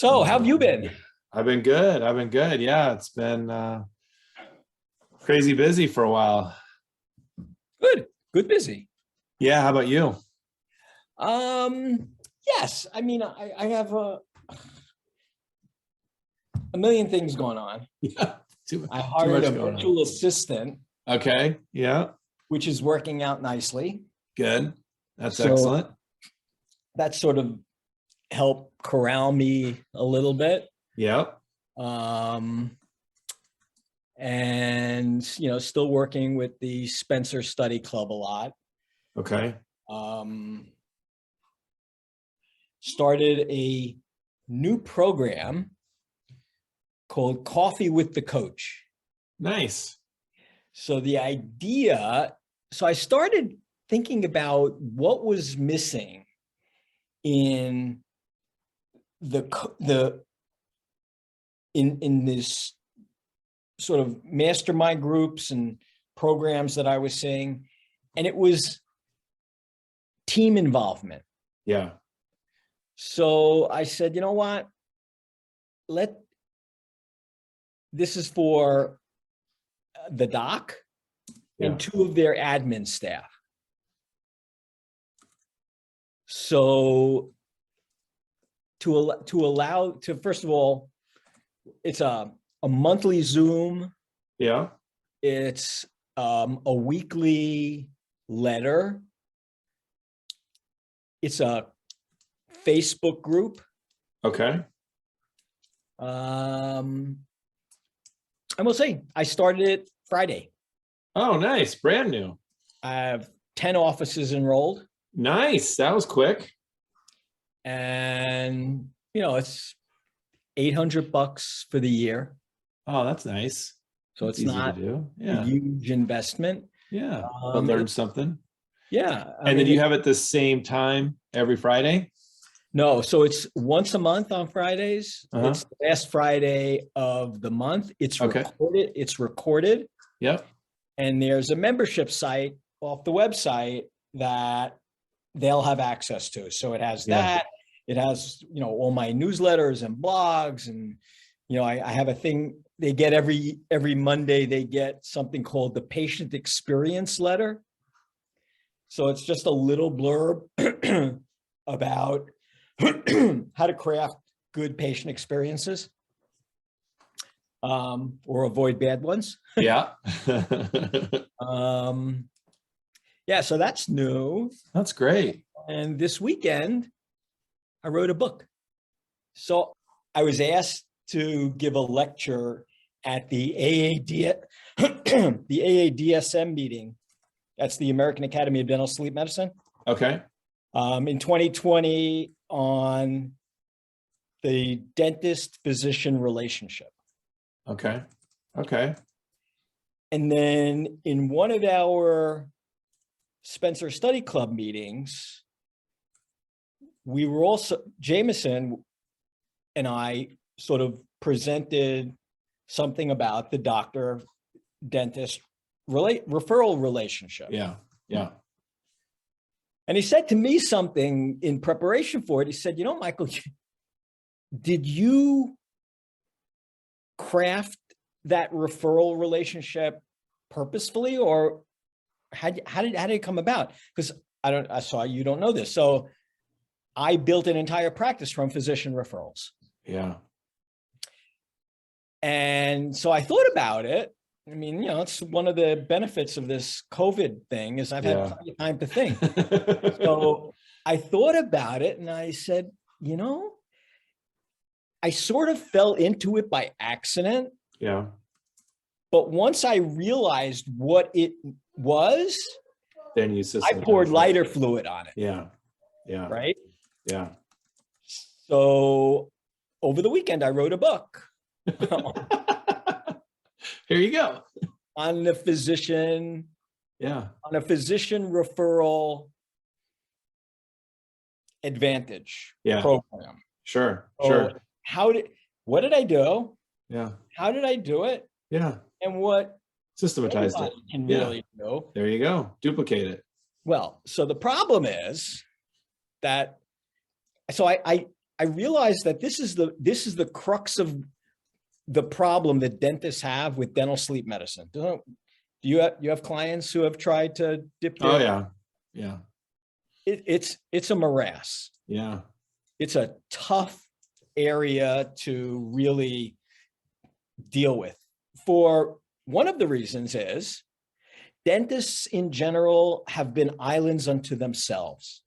So, how have you been? I've been good. I've been good. Yeah, it's been crazy busy for a while. Good, good, busy. Yeah, how about you? Yes. I mean, I have a million things going on. Yeah, I too hired much a going on. virtual assistant, Okay, yeah, which is working out nicely. good. That's So excellent. that sort of helped corral me a little bit. Yep. Um, and still working with the Spencer Study Club a lot. Okay. Um, Started a new program called Coffee with the Coach. Nice. So I started thinking about what was missing in in this sort of mastermind groups and programs that I was seeing, and it was team involvement. Yeah. So I said, you know what? This is for the doc and two of their admin staff. So first of all, it's a monthly Zoom. Yeah. It's a weekly letter. It's a Facebook group. Okay. I will say I started it Friday. Oh, nice. Brand new. I have 10 offices enrolled. Nice. That was quick. And, it's $800 for the year. Oh, that's nice. So That's it's easy not to do. a Yeah. huge investment. Yeah. But learn something. Yeah. And then you have it the same time every Friday? No, so it's once a month on Fridays. It's the last Friday of the month. It's recorded. It's recorded. Yep. And there's a membership site off the website that they'll have access to. So it has that. It has, all my newsletters and blogs, and I have a thing they get every Monday. They get something called the patient experience letter. So it's just a little blurb about how to craft good patient experiences, or avoid bad ones. Yeah. So that's new. That's great. And this weekend, I wrote a book. So I was asked to give a lecture at the the AADSM meeting. That's the American Academy of Dental Sleep Medicine. Okay. In 2020 on the dentist-physician relationship. Okay. Okay. And then in one of our Spencer Study Club meetings, we were also, Jameson and I sort of presented something about the doctor-dentist referral relationship. Yeah. Yeah. And he said to me something in preparation for it. He said, Michael, did you craft that referral relationship purposefully, or how did it come about? Because I saw you don't know this. So I built an entire practice from physician referrals. Yeah. And so I thought about it. I mean, it's one of the benefits of this COVID thing is I've had plenty of time to think. So I thought about it and I said, I sort of fell into it by accident. Yeah. But once I realized what it was, then I poured lighter fluid on it. Yeah. Yeah. Right? Yeah. So over the weekend, I wrote a book. Here you go. On the physician. Yeah. On a physician referral advantage program. Sure. So what did I do? Yeah. How did I do it? Yeah. And what systematized it can really do. There you go. Duplicate it. Well, so the problem is that, so I I realized that this is the crux of the problem that dentists have with dental sleep medicine. Do you have clients who have tried to dip their, Oh yeah. Yeah. It's a morass. Yeah. It's a tough area to really deal with. For one of the reasons is dentists in general have been islands unto themselves.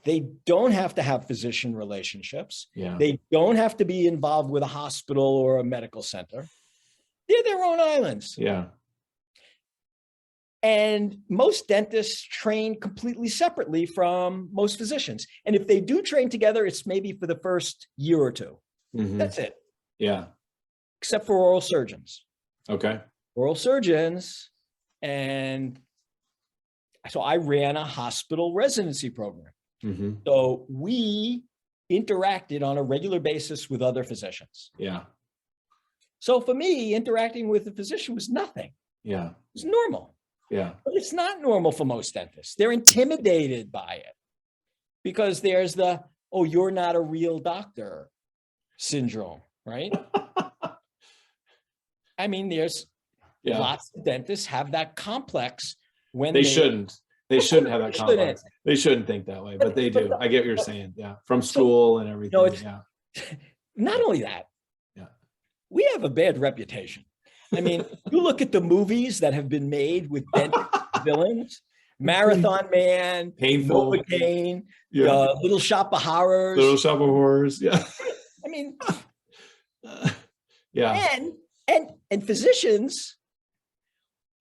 They don't have to have physician relationships. Yeah. They don't have to be involved with a hospital or a medical center. They're their own islands. Yeah. And most dentists train completely separately from most physicians. And if they do train together, it's maybe for the first year or two. Mhm. That's it, Yeah. except for oral surgeons. Okay. Oral surgeons. And so I ran a hospital residency program. Mm-hmm. So we interacted on a regular basis with other physicians. Yeah. So for me, interacting with a physician was nothing. Yeah. It was normal. Yeah. But it's not normal for most dentists. They're intimidated by it because there's the, oh, you're not a real doctor syndrome, right? I mean, there's lots of dentists have that complex when they shouldn't. They shouldn't have that complex. They shouldn't think that way, but they do. I get what you're saying. Yeah. From school and everything. Yeah. Not only that. Yeah. We have a bad reputation. I mean, you look at the movies that have been made with dentist villains, Marathon Man, Painful, Novocaine, Little Shop of Horrors. Little Shop of Horrors. Yeah. I mean, yeah. And physicians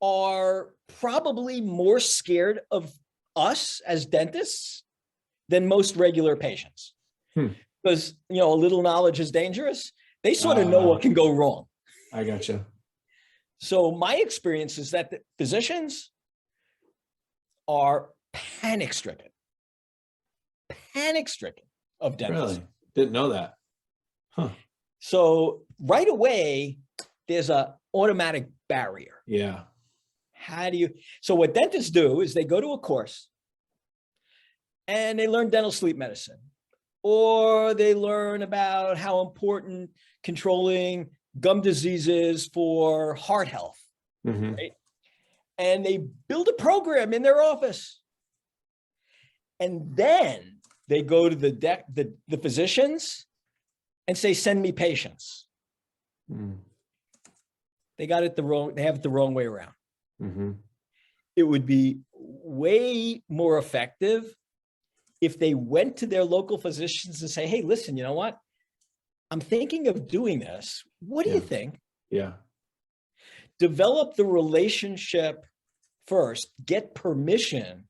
are probably more scared of us as dentists than most regular patients. Because, a little knowledge is dangerous. They sort of know what can go wrong. I gotcha. So my experience is that the physicians are panic-stricken of dentists. Really? Didn't know that. Huh. So right away, there's an automatic barrier. Yeah. So what dentists do is they go to a course and they learn dental sleep medicine, or they learn about how important controlling gum disease is for heart health, right? And they build a program in their office. And then they go to the physicians and say, send me patients. They have it the wrong way around. It would be way more effective if they went to their local physicians and say, hey, listen, you know what? I'm thinking of doing this. What do you think? Yeah. Develop the relationship first, get permission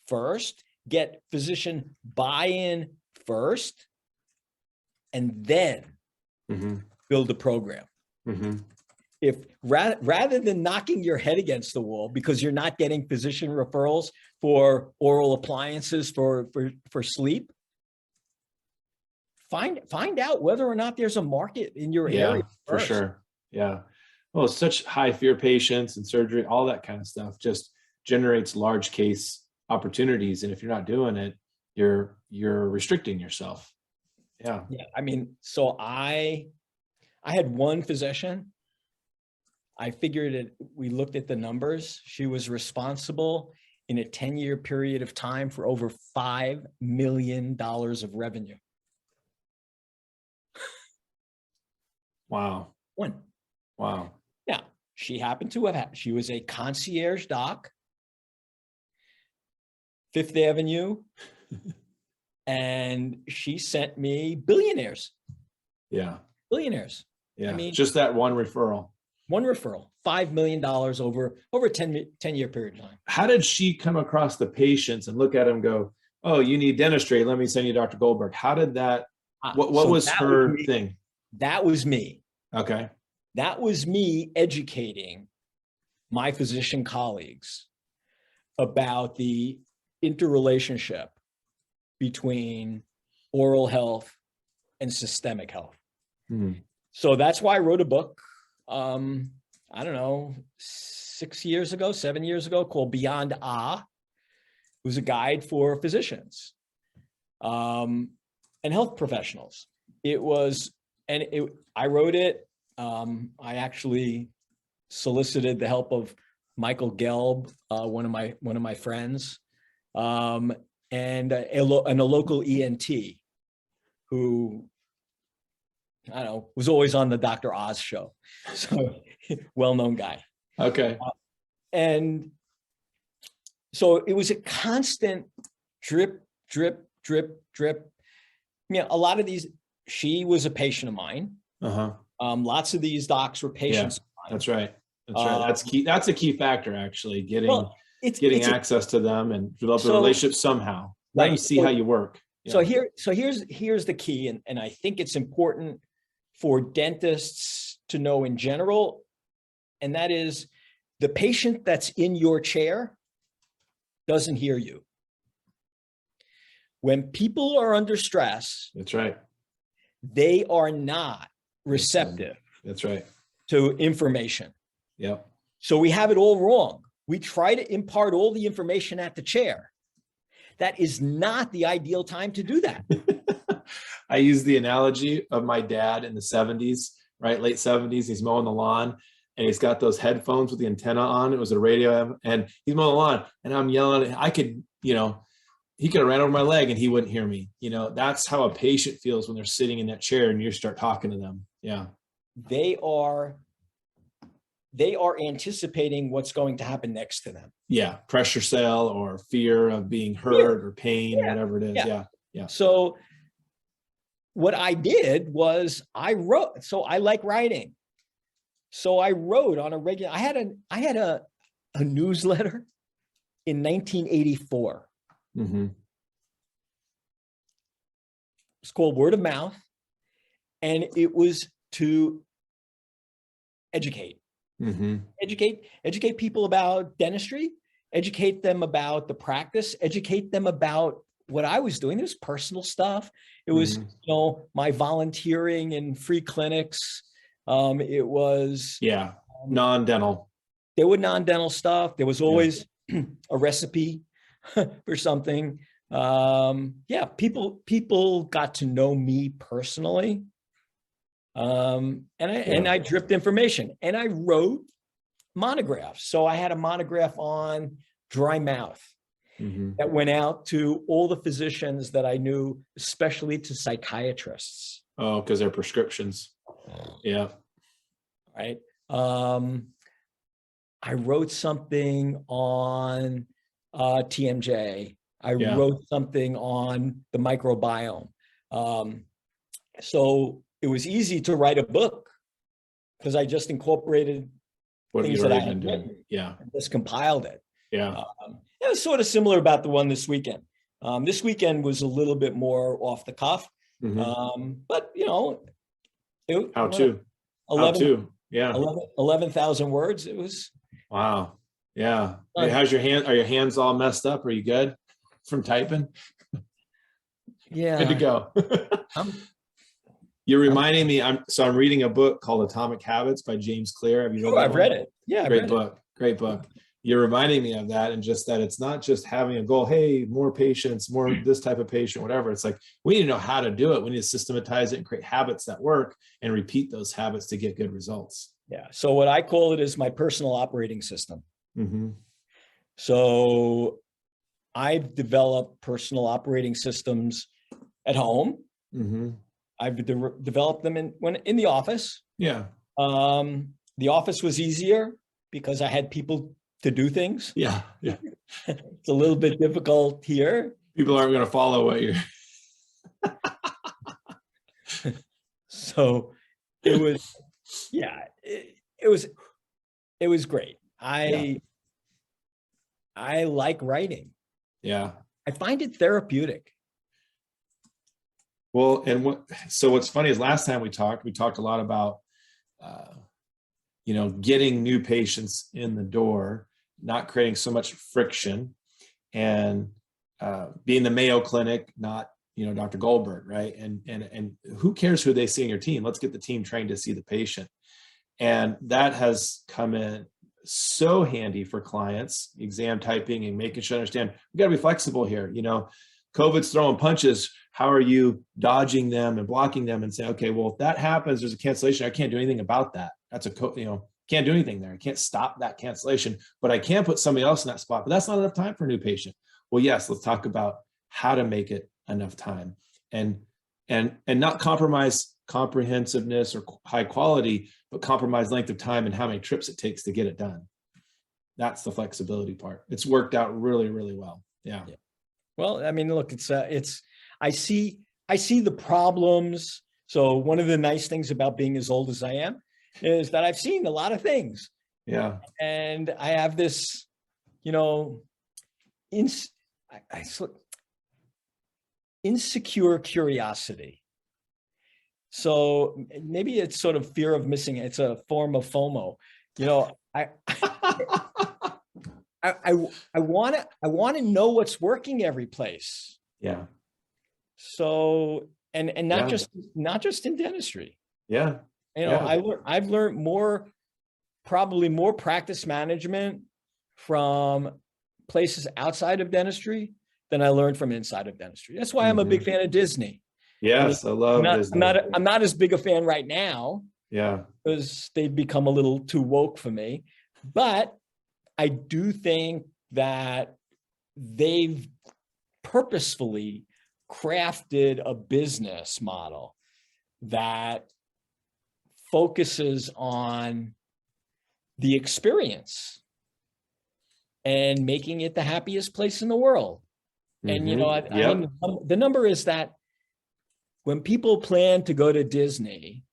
first, get physician buy-in first, and then build a program. If rather than knocking your head against the wall because you're not getting physician referrals for oral appliances for sleep, find out whether or not there's a market in your area first. For sure. Yeah. Well, such high fear patients and surgery, all that kind of stuff just generates large case opportunities. And if you're not doing it, you're restricting yourself. Yeah. Yeah. I mean, so I had one physician. I figured it, we looked at the numbers. She was responsible in a 10-year period of time for over $5 million of revenue. Wow. One. Wow. Now, she happened to she was a concierge doc, Fifth Avenue, and she sent me billionaires. Yeah. Billionaires. Yeah. I mean, just that one referral. One referral, $5 million over a 10-year period of time. How did she come across the patients and look at them and go, oh, you need dentistry. Let me send you Dr. Goldberg. How did that, what was her thing? That was me. Okay. That was me educating my physician colleagues about the interrelationship between oral health and systemic health. So that's why I wrote a book, I don't know, 7 years ago, called Beyond Ah. It was a guide for physicians. and health professionals. It was, and I wrote it. I actually solicited the help of Michael Gelb, one of my friends, and a local ENT who, I don't know, was always on the Dr. Oz show. So well-known guy. Okay. And so it was a constant drip, drip, drip, drip. You know, a lot of these, she was a patient of mine. Uh-huh. Lots of these docs were patients of mine. That's right. That's right. That's key. That's a key factor, actually, getting access to them and developing a relationship somehow. Let them see how you work. Yeah. So here's the key, and I think it's important for dentists to know in general, and that is the patient that's in your chair doesn't hear you. When people are under stress, that's right, they are not receptive. That's right. To information. Yep. So we have it all wrong. We try to impart all the information at the chair. That is not the ideal time to do that. I use the analogy of my dad in the 70s, right? Late 70s, he's mowing the lawn and he's got those headphones with the antenna on. It was a radio and he's mowing the lawn and I'm yelling. I could, you know, he could have ran over my leg and he wouldn't hear me. You know, that's how a patient feels when they're sitting in that chair and you start talking to them. Yeah. They are anticipating what's going to happen next to them. Yeah. Pressure cell or fear of being hurt or pain, whatever it is. Yeah. Yeah. So what I did was I wrote, so I like writing. So I wrote on a regular, I had a newsletter in 1984. Mm-hmm. It's called Word of Mouth. And it was to educate. Mm-hmm. Educate people about dentistry, educate them about the practice, educate them about what I was doing. It was personal stuff. It was, you know, my volunteering in free clinics. It was non-dental. There were non-dental stuff. There was always a recipe for something. People got to know me personally. And I dripped information and I wrote monographs. So I had a monograph on dry mouth that went out to all the physicians that I knew, especially to psychiatrists. Oh, because they're prescriptions. Yeah. Right. I wrote something on TMJ. I wrote something on the microbiome. So it was easy to write a book because I just incorporated what things that I had written. Yeah. And just compiled it. Yeah. It was sort of similar about the one this weekend. This weekend was a little bit more off the cuff. But you know, how to? 11,000 words. It was. Wow. Yeah. Hey, how's your hand? Are your hands all messed up? Are you good from typing? Yeah. Good to go. You're reminding me. I'm reading a book called Atomic Habits by James Clear. Have you read that? I've read it. Yeah. Great book. Great book. You're reminding me of that, and just that it's not just having a goal. Hey, more patients, more this type of patient, whatever. It's like we need to know how to do it. We need to systematize it and create habits that work and repeat those habits to get good results. Yeah. So what I call it is my personal operating system. So I've developed personal operating systems at home. I've developed them in the office. Yeah. The office was easier because I had people to do things. Yeah. Yeah. It's a little bit difficult here. People aren't going to follow what you're. So it was, it was great. I like writing. Yeah. I find it therapeutic. Well, and what's funny is last time we talked a lot about, getting new patients in the door, not creating so much friction, and being the Mayo Clinic, not, Dr. Goldberg, right? And who cares who they see in your team? Let's get the team trained to see the patient. And that has come in so handy for clients, exam typing and making sure they understand, we got to be flexible here. COVID's throwing punches. How are you dodging them and blocking them and say, okay, well, if that happens, there's a cancellation. I can't do anything about that. That's can't do anything there. I can't stop that cancellation, but I can put somebody else in that spot. But that's not enough time for a new patient. Well, yes, let's talk about how to make it enough time and not compromise comprehensiveness or high quality, but compromise length of time and how many trips it takes to get it done. That's the flexibility part. It's worked out really, really well. Yeah. Well, I mean, look, I see the problems. So one of the nice things about being as old as I am is that I've seen a lot of things. Yeah. And I have this, insecure curiosity. So maybe it's sort of fear of missing. It's a form of FOMO. I want to know what's working every place. Yeah. So, and not just in dentistry. Yeah. I've learned probably more practice management from places outside of dentistry than I learned from inside of dentistry. That's why I'm a big fan of Disney. Yes, I love Disney. I'm not as big a fan right now. Yeah. Because they've become a little too woke for me. But I do think that they've purposefully crafted a business model that focuses on the experience and making it the happiest place in the world. And, I mean, the number is that when people plan to go to Disney,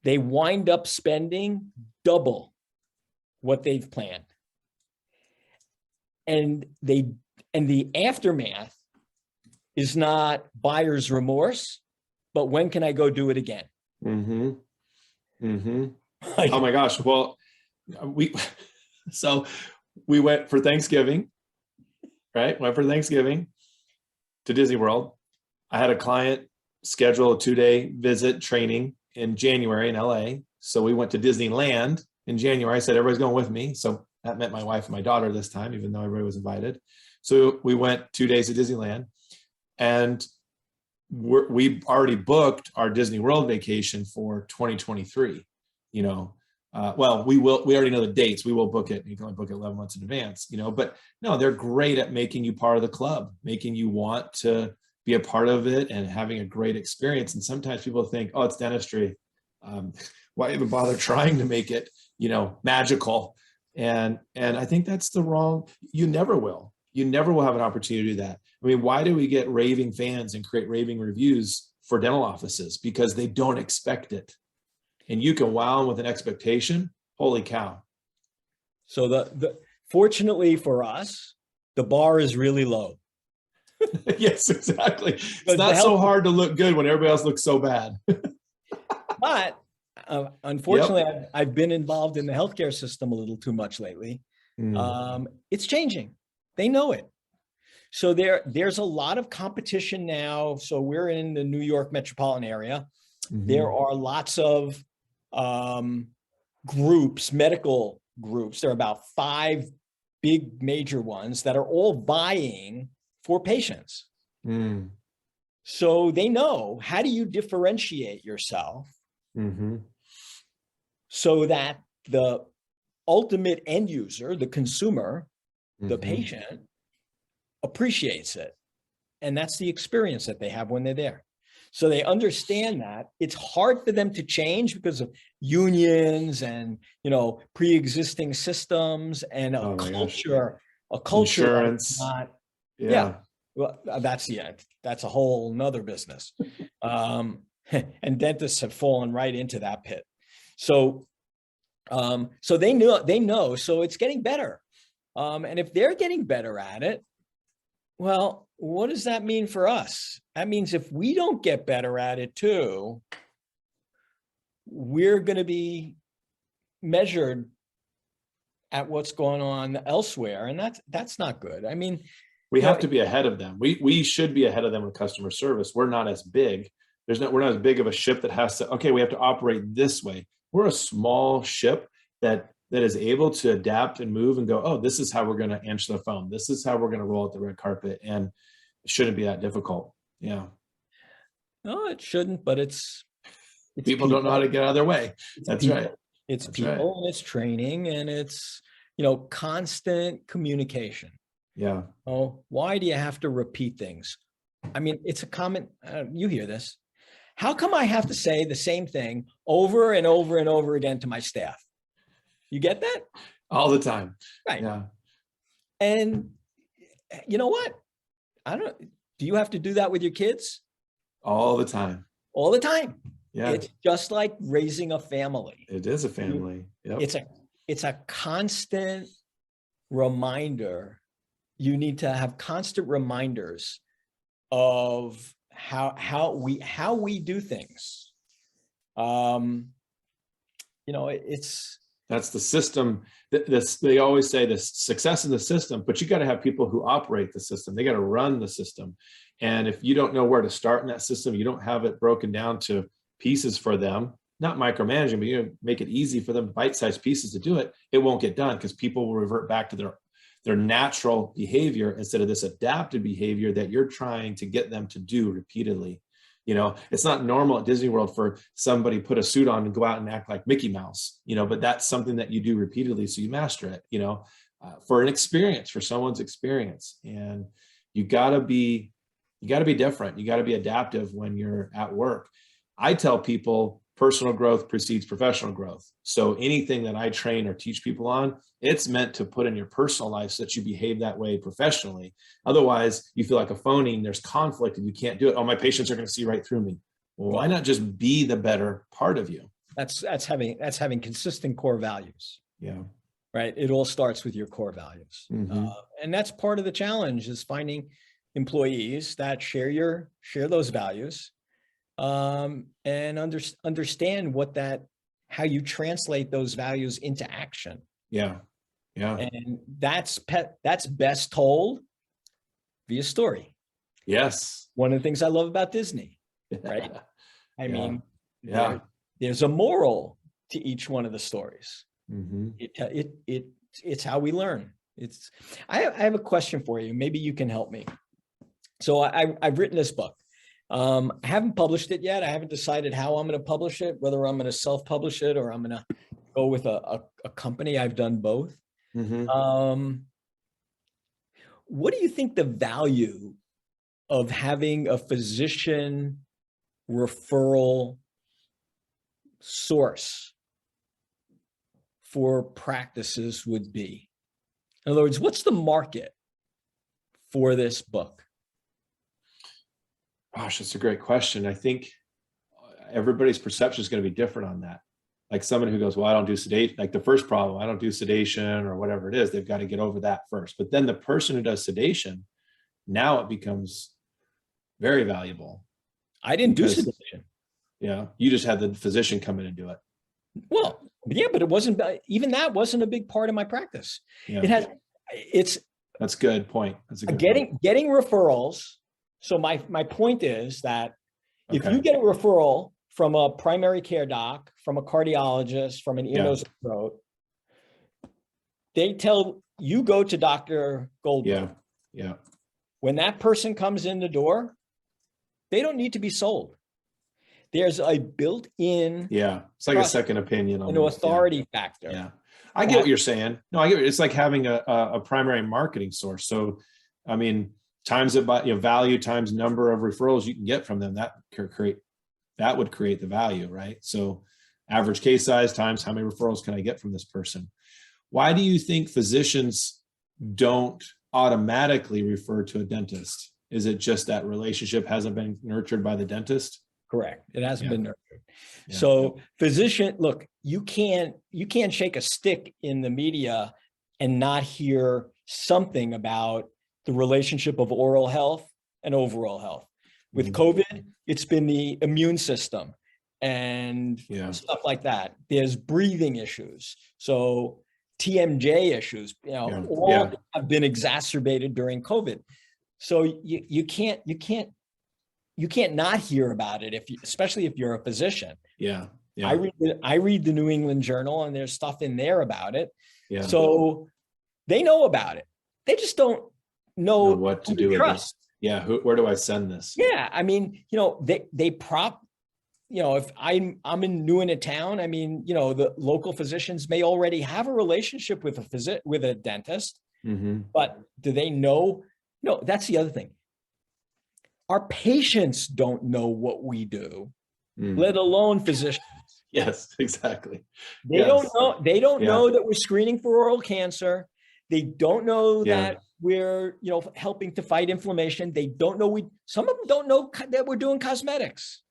they wind up spending double what they've planned. And the aftermath is not buyer's remorse, but when can I go do it again? Mm-hmm. Mm-hmm. Oh my gosh. Well, we went for Thanksgiving, right? Went for Thanksgiving to Disney World. I had a client schedule a 2-day visit training in January in LA. So we went to Disneyland in January. I said, everybody's going with me. So that meant my wife and my daughter this time, even though everybody was invited. So we went 2 days to Disneyland, and we already booked our Disney World vacation for 2023. Well, we already know the dates. We will book it. You can only book it 11 months in advance, but no, they're great at making you part of the club, making you want to be a part of it and having a great experience. And sometimes people think, oh, it's dentistry. Why even bother trying to make it, magical? And I think that's the wrong, you never will have an opportunity to do that. I mean, why do we get raving fans and create raving reviews for dental offices? Because they don't expect it. And you can wow them with an expectation. Holy cow. So fortunately for us, the bar is really low. Yes, exactly. It's not so hard to look good when everybody else looks so bad. But unfortunately, I've been involved in the healthcare system a little too much lately. It's changing. They know it. So there's a lot of competition now. So we're in the New York metropolitan area. There are lots of groups, medical groups. There are about 5 big major ones that are all vying for patients. So they know, how do you differentiate yourself so that the ultimate end user, the consumer, the patient, appreciates it. And that's the experience that they have when they're there. So they understand that it's hard for them to change because of unions and, pre-existing systems and a culture insurance. Well, that's a whole nother business. And dentists have fallen right into that pit. So they know, so it's getting better. And if they're getting better at it, well, what does that mean for us? That means if we don't get better at it too, we're going to be measured at what's going on elsewhere. And that's not good. I mean, we have to be ahead of them. We should be ahead of them with customer service. We're not as big. We're not as big of a ship that has to, okay, we have to operate this way. We're a small ship that is able to adapt and move and go, oh, this is how we're going to answer the phone. This is how we're going to roll out the red carpet. And It shouldn't be that difficult. Yeah. No, it shouldn't, but it's People don't know how to get out of their way. That's people. right. It's That's people, right. and it's training, and it's, constant communication. Yeah. Oh, why do you have to repeat things? I mean, it's a common, you hear this. How come I have to say the same thing over and over and over again to my staff? You get that? All the time. Right. Yeah. And you know what? Do you have to do that with your kids? All the time. All the time. Yeah. It's just like raising a family. It is a family. Yep. It's a constant reminder. You need to have constant reminders of how we do things. That's the system. They always say this success in the system, but you got to have people who operate the system. They got to run the system. And if you don't know where to start in that system, you don't have it broken down to pieces for them, not micromanaging, but make it easy for them, bite-sized pieces to do it, it won't get done because people will revert back to their natural behavior instead of this adaptive behavior that you're trying to get them to do repeatedly. It's not normal at Disney World for somebody put a suit on and go out and act like Mickey Mouse, but that's something that you do repeatedly. So you master it, for an experience, for someone's experience. And you gotta be different. You gotta be adaptive when you're at work. I tell people personal growth precedes professional growth. So anything that I train or teach people on, it's meant to put in your personal life so that you behave that way professionally. Otherwise, you feel like a phony and there's conflict and you can't do it. Oh, my patients are going to see right through me. Well, why not just be the better part of you? That's having consistent core values. Yeah. Right. It all starts with your core values. Mm-hmm. And that's part of the challenge, is finding employees that share those values. And understand how you translate those values into action. Yeah. Yeah. And that's best told via story. Yes. One of the things I love about Disney, right? I mean, there's a moral to each one of the stories. Mm-hmm. It's how we learn. I have a question for you. Maybe you can help me. So I've written this book. I haven't published it yet. I haven't decided how I'm going to publish it, whether I'm going to self-publish it or I'm going to go with a company. I've done both. Mm-hmm. What do you think the value of having a physician referral source for practices would be? In other words, what's the market for this book? Gosh, that's a great question. I think everybody's perception is going to be different on that. Like someone who goes, well, I don't do sedation, like the first problem, I don't do sedation or whatever it is, they've got to get over that first. But then the person who does sedation, now it becomes very valuable. I didn't do sedation. Yeah. You just had the physician come in and do it. Well, yeah, but it wasn't, even that wasn't a big part of my practice. Yeah. That's a good point. That's a good point. Getting referrals. So my point is that if you get a referral from a primary care doc, from a cardiologist, from an ear, nose, and throat, they tell you go to Dr. Goldberg. Yeah. When that person comes in the door, they don't need to be sold. There's a built-in. Yeah. It's like a second opinion. An authority factor. Yeah. I get what you're saying. No, I get it. It's like having a primary marketing source. So, I mean, times it by value times number of referrals you can get from them, that would create the value, right? So average case size times how many referrals can I get from this person? Why do you think physicians don't automatically refer to a dentist? Is it just that relationship hasn't been nurtured by the dentist? Correct. It hasn't been nurtured. Yeah. So physician, look, you can't shake a stick in the media and not hear something about the relationship of oral health and overall health. With COVID, it's been the immune system and stuff like that. There's breathing issues. So TMJ issues, all have been exacerbated during COVID. So you can't not hear about it especially if you're a physician. Yeah. I read the New England Journal and there's stuff in there about it. Yeah. So they know about it. They just don't know what to do with it. Yeah. Where do I send this? Yeah. I mean, if I'm new in a town, I mean, the local physicians may already have a relationship with a dentist, but do they know? No, that's the other thing. Our patients don't know what we do, let alone physicians. Yes, exactly. They don't know. They don't know that we're screening for oral cancer. They don't know that we're, helping to fight inflammation. They don't know some of them don't know that we're doing cosmetics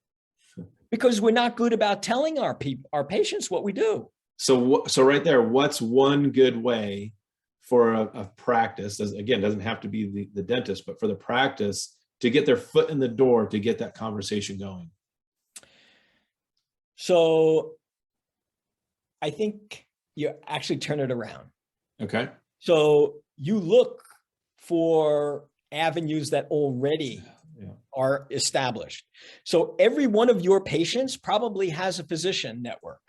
because we're not good about telling our patients what we do. So right there, what's one good way for a practice? Again, doesn't have to be the dentist, but for the practice to get their foot in the door to get that conversation going? So I think you actually turn it around. Okay. So you look for avenues that already are established. So every one of your patients probably has a physician network.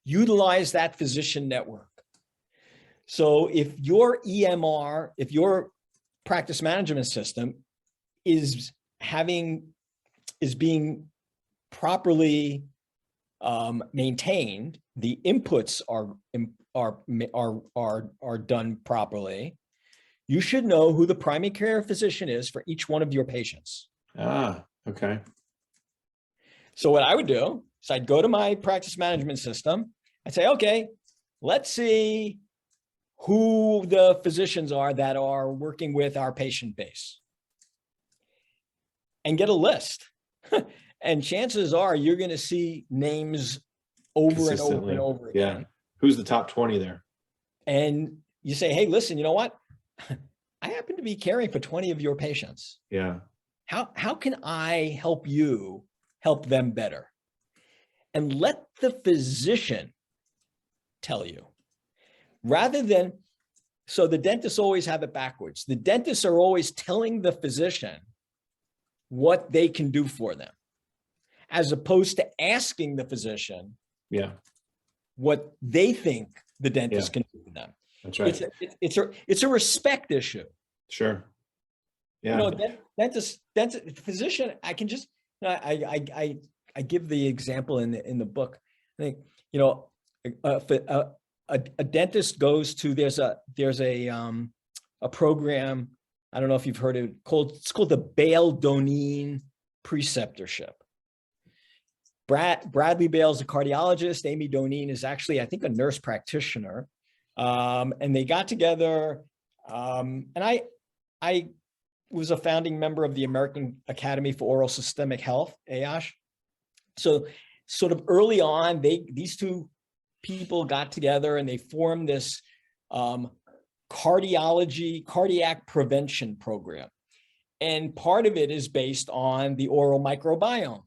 Utilize that physician network. So if your EMR, if your practice management system is being properly maintained, the inputs are done properly, you should know who the primary care physician is for each one of your patients. Okay. So what I would do is I'd go to my practice management system. I'd say, okay, let's see who the physicians are that are working with our patient base and get a list. And chances are you're going to see names over and over and over again. Yeah. Who's the top 20 there? And you say, hey, listen, you know what? I happen to be caring for 20 of your patients. Yeah. How can I help you help them better? And let the physician tell you. Rather than, so the dentists always have it backwards. The dentists are always telling the physician what they can do for them, as opposed to asking the physician what they think the dentist can do for them. That's right. It's a respect issue. Sure. Yeah. Dentist, physician, I can just, I give the example in the book. I think, a dentist goes to, there's a program, I don't know if you've heard of it, it's called the Bale-Donine preceptorship. Bradley Bale's a cardiologist. Amy Donine is actually, I think, a nurse practitioner. And they got together, and I was a founding member of the American Academy for Oral Systemic Health, AOSH. So sort of early on, these two people got together and they formed this cardiac prevention program. And part of it is based on the oral microbiome.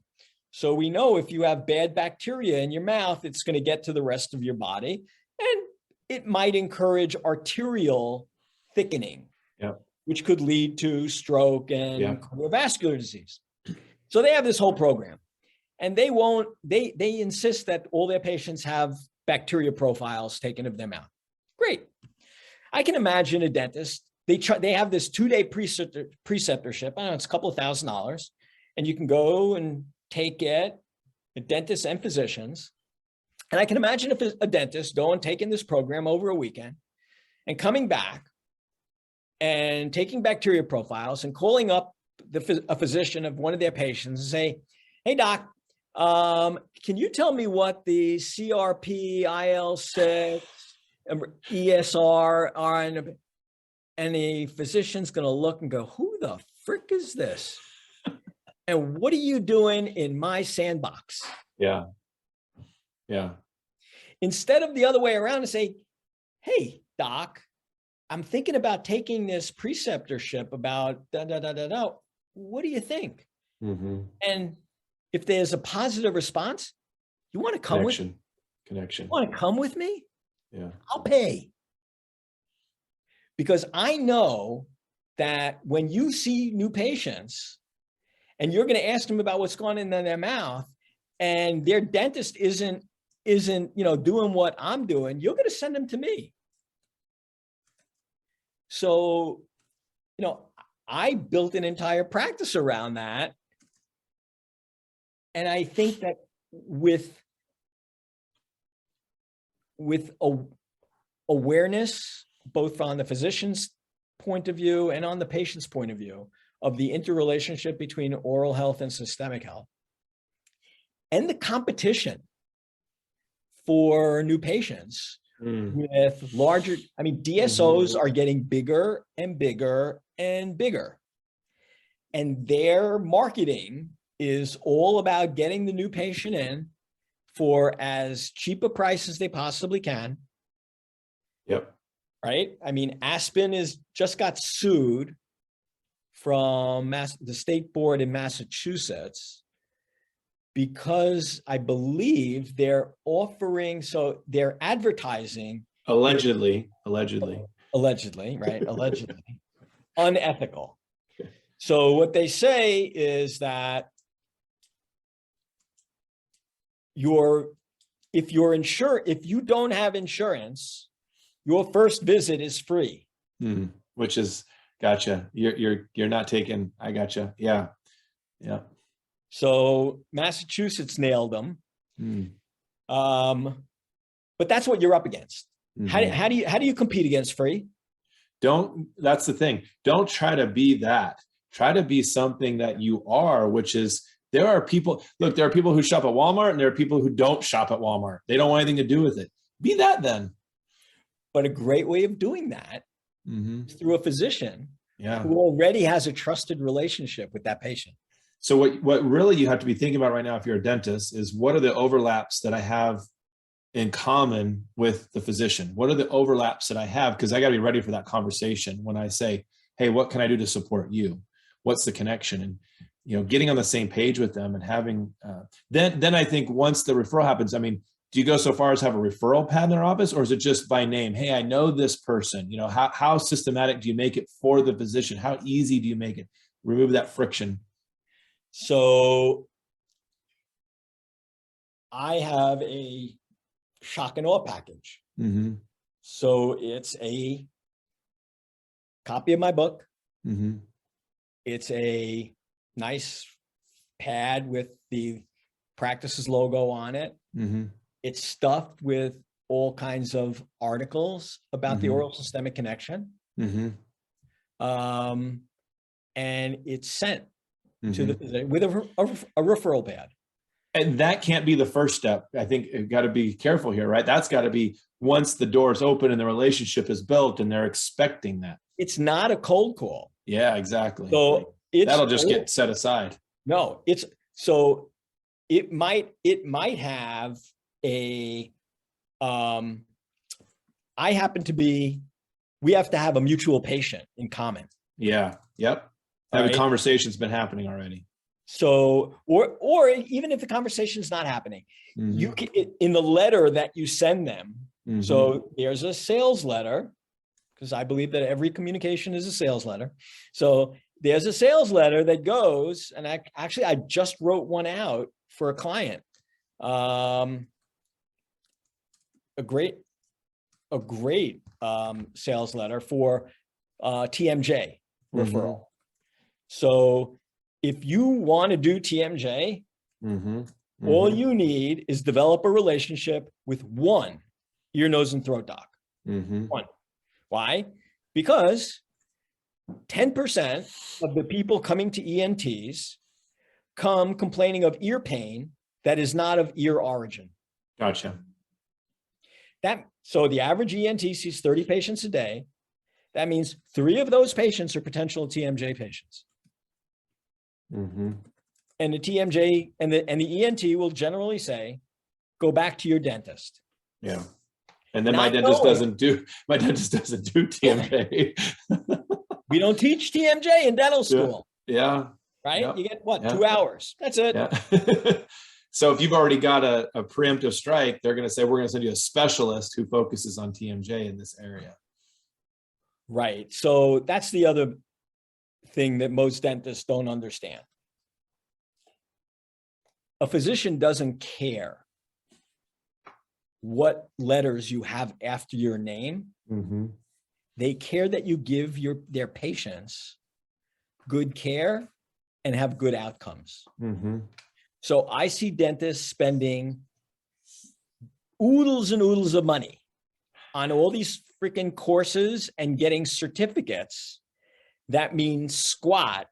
So we know if you have bad bacteria in your mouth, it's going to get to the rest of your body, and it might encourage arterial thickening, which could lead to stroke and cardiovascular disease. So they have this whole program, and they insist that all their patients have bacteria profiles taken of their mouth. Great. I can imagine a dentist, they have this 2-day preceptorship. I don't know, it's a couple of $1,000, and you can go and take it, the dentists and physicians. And I can imagine if a dentist going, taking this program over a weekend and coming back and taking bacteria profiles and calling up a physician of one of their patients and say, hey, doc, can you tell me what the CRP, IL-6, ESR are? And the physician's going to look and go, who the frick is this? And what are you doing in my sandbox? Yeah. Instead of the other way around and say, hey, doc, I'm thinking about taking this preceptorship about da-da-da-da-da. What do you think? And if there's a positive response, you want to come with me? Connection. You want to come with me? Yeah. I'll pay. Because I know that when you see new patients and you're going to ask them about what's going on in their mouth, and their dentist isn't doing what I'm doing, you're going to send them to me. So, I built an entire practice around that. And I think that with awareness, both on the physician's point of view and on the patient's point of view, of the interrelationship between oral health and systemic health, and the competition for new patients with larger, I mean, DSOs are getting bigger and bigger and bigger. And their marketing is all about getting the new patient in for as cheap a price as they possibly can. Yep. Right? I mean, Aspen just got sued from the state board in Massachusetts because I believe they're offering, so they're advertising. Allegedly, right? Allegedly. Unethical. So what they say is that if you don't have insurance, your first visit is free. Which is, gotcha. You're not taking, I gotcha. Yeah. Yeah. So Massachusetts nailed them. But that's what you're up against. How do you compete against free? That's the thing. Don't try to be that. Try to be something that you are, which is, there are people who shop at Walmart and there are people who don't shop at Walmart. They don't want anything to do with it. Be that then. But a great way of doing that is through a physician who already has a trusted relationship with that patient. So what really you have to be thinking about right now, if you're a dentist, is what are the overlaps that I have in common with the physician? What are the overlaps that I have? Because I got to be ready for that conversation when I say, hey, what can I do to support you? What's the connection? And, getting on the same page with them and having, then I think once the referral happens, I mean, do you go so far as have a referral pad in their office, or is it just by name? Hey, I know this person. How systematic do you make it for the physician? How easy do you make it? Remove that friction. So I have a shock and awe package. So it's a copy of my book. It's a nice pad with the practice's logo on it. It's stuffed with all kinds of articles about the oral systemic connection. And it's sent to the physician with a referral pad. And that can't be the first step. I think you've got to be careful here, right? That's got to be once the door's open and the relationship is built and they're expecting that. It's not a cold call. Yeah, exactly. So that'll just get set aside. No, it might have a, we have to have a mutual patient in common. Yeah. Yep. That conversation's been happening already. So, or even if the conversation is not happening, you can, in the letter that you send them. So there's a sales letter, because I believe that every communication is a sales letter. So there's a sales letter that goes, and I just wrote one out for a client. A great sales letter for TMJ referral. So if you want to do TMJ, all you need is develop a relationship with one ear, nose, and throat doc. One. Why? Because 10% of the people coming to ENTs come complaining of ear pain that is not of ear origin. Gotcha. So the average ENT sees 30 patients a day. That means 3 of those patients are potential TMJ patients. And the TMJ and the ENT will generally say, go back to your dentist. Yeah. And then my dentist doesn't do TMJ. We don't teach TMJ in dental school. Yeah. Right? Yep. You get 2 hours. That's it. Yeah. So if you've already got a preemptive strike, they're going to say, we're going to send you a specialist who focuses on TMJ in this area. Right. So that's the other thing that most dentists don't understand. A physician doesn't care what letters you have after your name. They care that you give their patients good care and have good outcomes. Mm-hmm. So I see dentists spending oodles and oodles of money on all these freaking courses and getting certificates that mean squat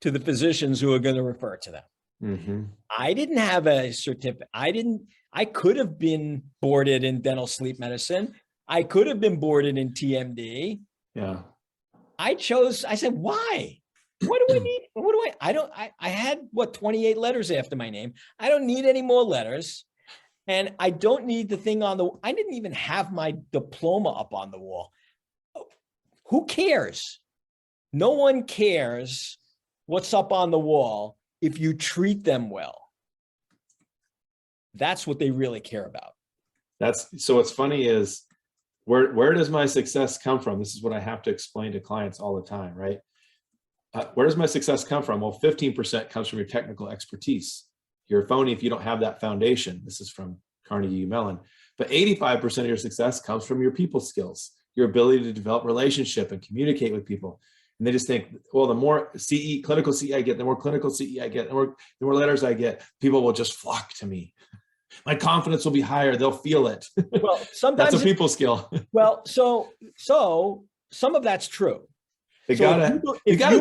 to the physicians who are going to refer to them. Mm-hmm. I didn't have a certificate. I could have been boarded in dental sleep medicine. I could have been boarded in TMD. Yeah. I said, why? What do I need? I had 28 letters after my name. I don't need any more letters. And I don't need the thing I didn't even have my diploma up on the wall. Who cares? No one cares what's up on the wall if you treat them well. That's what they really care about. So what's funny is where does my success come from? This is what I have to explain to clients all the time, right? Where does my success come from? Well, 15% comes from your technical expertise. You're phony if you don't have that foundation. This is from Carnegie Mellon. But 85% of your success comes from your people skills, your ability to develop relationship and communicate with people. And they just think, well, the more clinical CE I get, the more clinical CE I get, the more letters I get, people will just flock to me. My confidence will be higher. They'll feel it. Well, sometimes that's a people skill. Well, so some of that's true. You gotta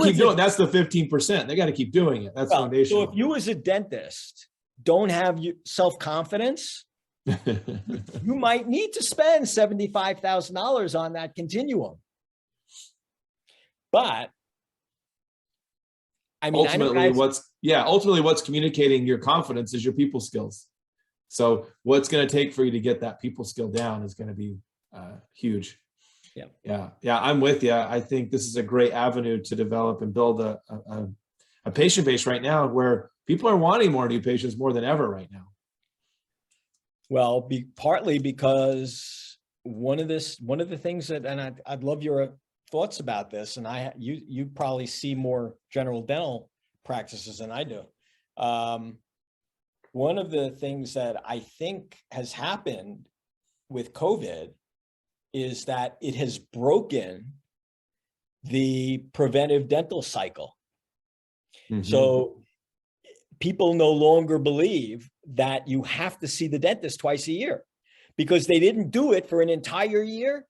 keep doing it. That's the 15%. They got to keep doing it. That's foundational. So if you as a dentist don't have self-confidence, you might need to spend $75,000 on that continuum. But I mean, ultimately what's communicating your confidence is your people skills. So what's going to take for you to get that people skill down is going to be huge. Yeah. I'm with you. I think this is a great avenue to develop and build a patient base right now where people are wanting more new patients more than ever right now. Well, partly because one of the things that, and I'd love your thoughts about this, and you probably see more general dental practices than I do. One of the things that I think has happened with COVID is that it has broken the preventive dental cycle. Mm-hmm. So people no longer believe that you have to see the dentist twice a year because they didn't do it for an entire year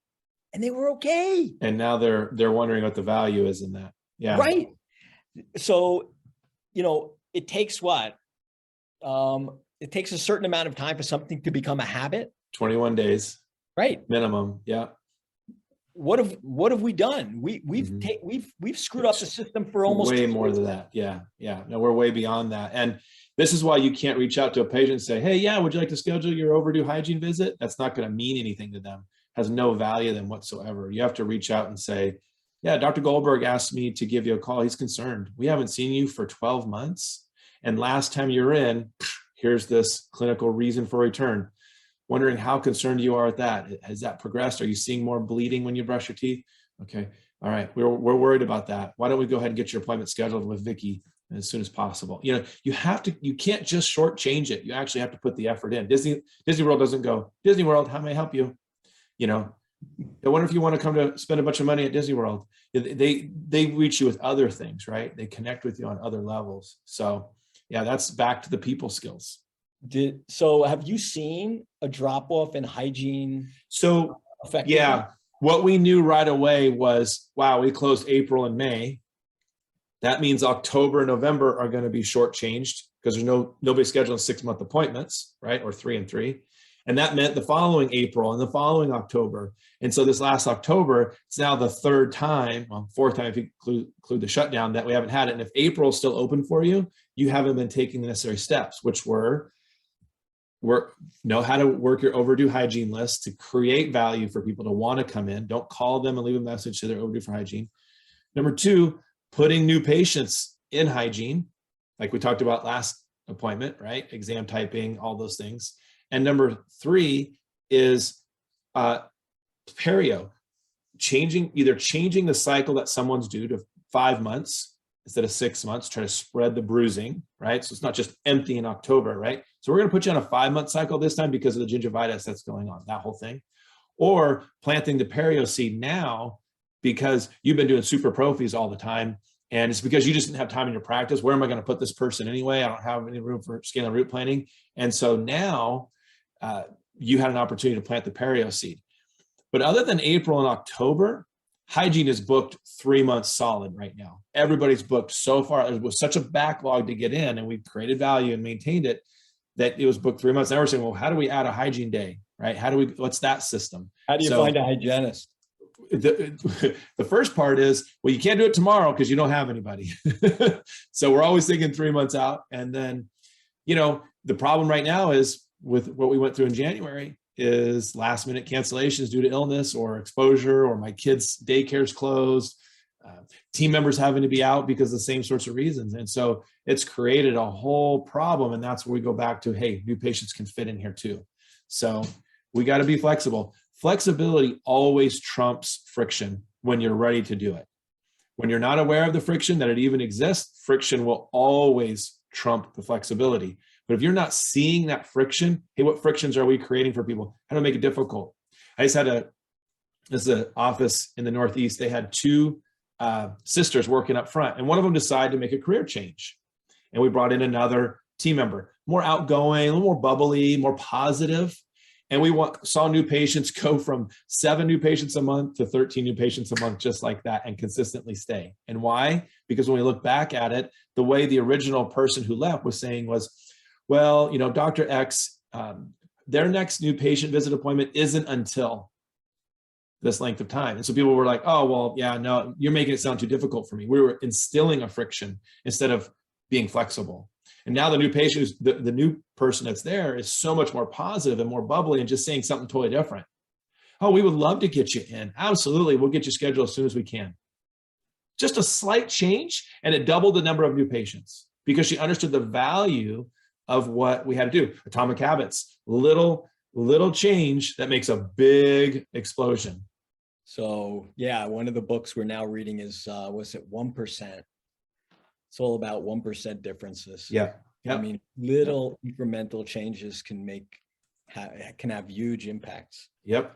and they were okay. And now they're wondering what the value is in that. Yeah. Right. So, it takes what? It takes a certain amount of time for something to become a habit. 21 days. Right. Minimum. Yeah. What have we done? We've screwed up the system for almost way more than that. Yeah. No, we're way beyond that. And this is why you can't reach out to a patient and say, hey, yeah, would you like to schedule your overdue hygiene visit? That's not going to mean anything to them. It has no value to them whatsoever. You have to reach out and say, yeah, Dr. Goldberg asked me to give you a call. He's concerned. We haven't seen you for 12 months. And last time you're in, here's this clinical reason for return. Wondering how concerned you are at that. Has that progressed? Are you seeing more bleeding when you brush your teeth? Okay. All right. We're worried about that. Why don't we go ahead and get your appointment scheduled with Vickery as soon as possible? You can't just shortchange it. You actually have to put the effort in. Disney World doesn't go, Disney World, how may I help you? I wonder if you want to come to spend a bunch of money at Disney World. They reach you with other things, right? They connect with you on other levels. So yeah, that's back to the people skills. So have you seen a drop off in hygiene? So yeah, what we knew right away was, wow, we closed April and May. That means October and November are going to be shortchanged because there's nobody scheduling 6-month appointments, right? Or 3 and 3. And that meant the following April and the following October. And so this last October, it's now the third time, well, fourth time if you include the shutdown, that we haven't had it. And if April is still open for you, you haven't been taking the necessary steps, which know how to work your overdue hygiene list to create value for people to want to come in. Don't call them and leave a message to their overdue for hygiene. Number 2, putting new patients in hygiene, like we talked about last appointment, right? Exam typing, all those things. And number 3 is perio, changing the cycle that someone's due to 5 months instead of 6 months, try to spread the bruising, right? So it's not just empty in October, right? So we're going to put you on a 5-month cycle this time because of the gingivitis that's going on, that whole thing. Or planting the perio seed now because you've been doing super prophies all the time And it's because you just didn't have time in your practice. Where am I going to put this person anyway? I don't have any room for scaling root planning. And so now you had an opportunity to plant the perio seed. But other than April and October, hygiene is booked 3 months solid right now. Everybody's booked so far. It was such a backlog to get in, and we've created value and maintained it, that it was booked 3 months. Now we're saying, well, how do we add a hygiene day, right? What's that system? How do you find a hygienist? The first part is, well, you can't do it tomorrow because you don't have anybody. So we're always thinking 3 months out. And then, the problem right now is with what we went through in January is last minute cancellations due to illness or exposure, or my kids' daycare's closed, team members having to be out because of the same sorts of reasons. And so it's created a whole problem. And that's where we go back to, hey, new patients can fit in here too. So we got to be flexible. Flexibility always trumps friction when you're ready to do it. When you're not aware of the friction, that it even exists, friction will always trump the flexibility. But if you're not seeing that friction, hey, what frictions are we creating for people? How to make it difficult? I just had this is an office in the Northeast. They had two sisters working up front, and one of them decided to make a career change. And we brought in another team member, more outgoing, a little more bubbly, more positive. And we saw new patients go from 7 new patients a month to 13 new patients a month, just like that, and consistently stay. And why? Because when we look back at it, the way the original person who left was saying was, well, Dr. X, their next new patient visit appointment isn't until this length of time. And so people were like, oh, well, yeah, no, you're making it sound too difficult for me. We were instilling a friction instead of being flexible. And now the new patient, the new person that's there, is so much more positive and more bubbly and just saying something totally different. Oh, we would love to get you in. Absolutely. We'll get you scheduled as soon as we can. Just a slight change, and it doubled the number of new patients because she understood the value of what we had to do. Atomic habits, little change that makes a big explosion. So yeah, one of the books we're now reading is, was it 1%? It's all about 1% differences. Yeah. Yep. I mean, little incremental changes can have huge impacts. Yep,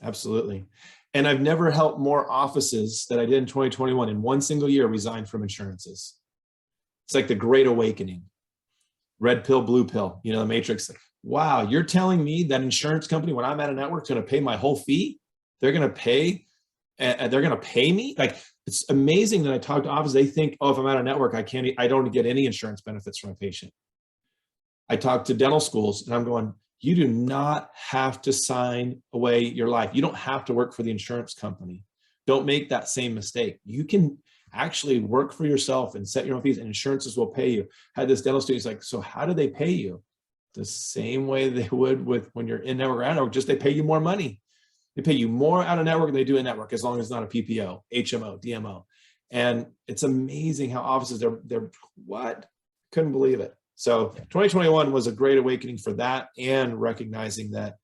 absolutely. And I've never helped more offices that I did in 2021 in one single year resign from insurances. It's like the Great Awakening. Red pill, blue pill, the Matrix. Wow, you're telling me that insurance company, when I'm at a network, is going to pay my whole fee? They're going to pay me? Like, it's amazing that I talk to offices. They think, oh, if I'm at a network, I don't get any insurance benefits from a patient. I talk to dental schools and I'm going, you do not have to sign away your life. You don't have to work for the insurance company. Don't make that same mistake. You can actually work for yourself and set your own fees, and insurances will pay you. I had this dental student, he's like, so how do they pay you? The same way they would with when you're in network or out of network, just they pay you more money. They pay you more out of network than they do in network, as long as it's not a PPO, HMO, DMO. And it's amazing how offices, they're what? Couldn't believe it. So 2021 was a great awakening for that, and recognizing that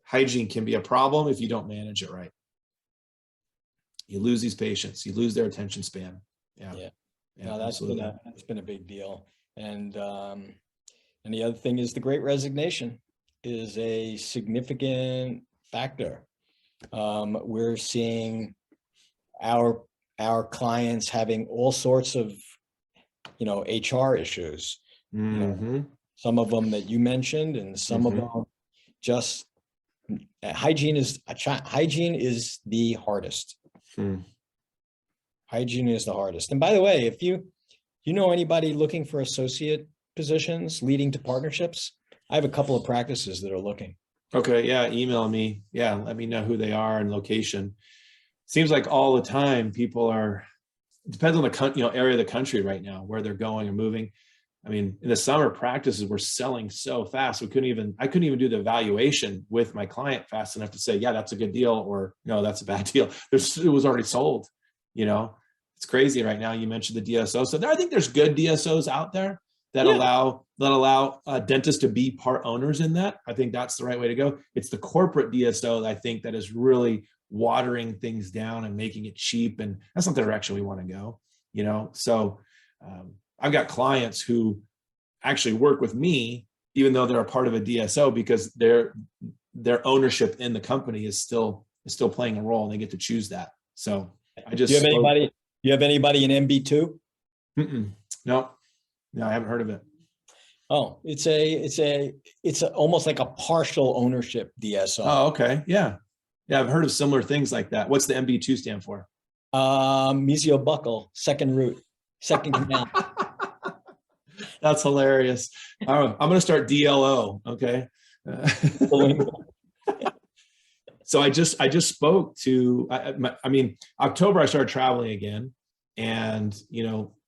hygiene can be a problem if you don't manage it right. You lose these patients, you lose their attention span. Yeah. No, that's been a big deal. And the other thing is the Great Resignation is a significant factor. We're seeing our clients having all sorts of, HR issues. Mm-hmm. Some of them that you mentioned, and some of them just hygiene is the hardest. Hygiene is the hardest. And by the way, if you know anybody looking for associate positions leading to partnerships, I have a couple of practices that are looking. Okay. Yeah. Email me. Yeah. Let me know who they are and location. Seems like all the time people it depends on the area of the country right now, where they're going or moving. I mean, in the summer, practices were selling so fast. I couldn't even do the evaluation with my client fast enough to say, yeah, that's a good deal, or no, that's a bad deal. It was already sold. It's crazy right now. You mentioned the DSO. So I think there's good DSOs out there that allow dentists to be part owners in that. I think that's the right way to go. It's the corporate DSO that I think that is really watering things down and making it cheap. And that's not the direction we want to go, So I've got clients who actually work with me, even though they're a part of a DSO, because their ownership in the company is still playing a role, and they get to choose that. So I just do you have You have anybody in MB2? No, I haven't heard of it. Oh, it's almost like a partial ownership DSO. Oh, okay. Yeah. I've heard of similar things like that. What's the MB2 stand for? Mesiobuccal, second root, second canal. That's hilarious. All right, I'm going to start DLO. Okay. So I just spoke to, October, I started traveling again, and,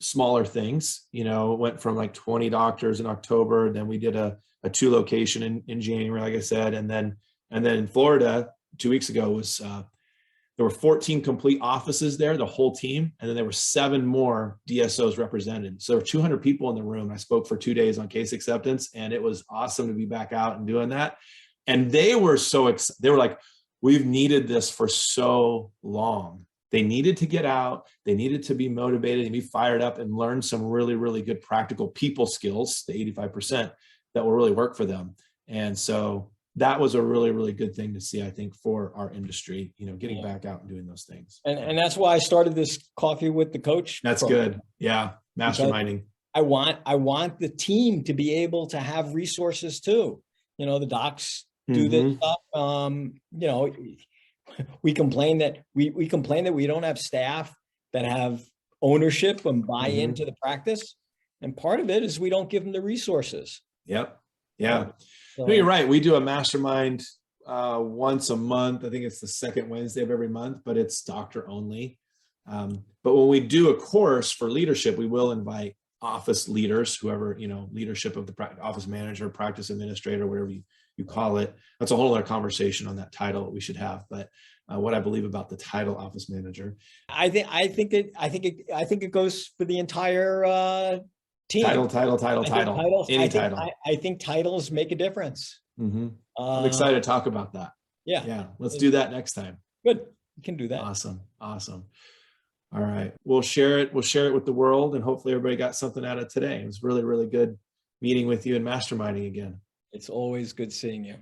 smaller things, went from like 20 doctors in October. Then we did a 2 location in January, like I said. And then in Florida 2 weeks ago was, there were 14 complete offices there, the whole team. And then there were 7 more DSOs represented. So there were 200 people in the room. I spoke for 2 days on case acceptance, and it was awesome to be back out and doing that. And they were they were like, we've needed this for so long. They needed to get out. They needed to be motivated and be fired up and learn some really, really good practical people skills, the 85% that will really work for them. And so that was a really, really good thing to see, I think, for our industry, getting back out and doing those things. And that's why I started this Coffee with the Coach. That's good. Yeah. Masterminding. I want the team to be able to have resources too. The docs do this stuff. We complain that we don't have staff that have ownership and buy into the practice. And part of it is we don't give them the resources. Yep. Yeah. So, No, you're right. We do a mastermind once a month. I think it's the second Wednesday of every month, but it's doctor only. But when we do a course for leadership, we will invite office leaders, whoever, leadership of the office manager, practice administrator, whatever you call it. That's a whole other conversation on that title that we should have. But what I believe about the title office manager. I think it goes for the entire team. Title. Any title. I think titles make a difference. I'm excited to talk about that. Yeah. Let's do that next time. Good. You can do that. Awesome. All right. We'll share it with the world, and hopefully everybody got something out of today. It was really, really good meeting with you and masterminding again. It's always good seeing you.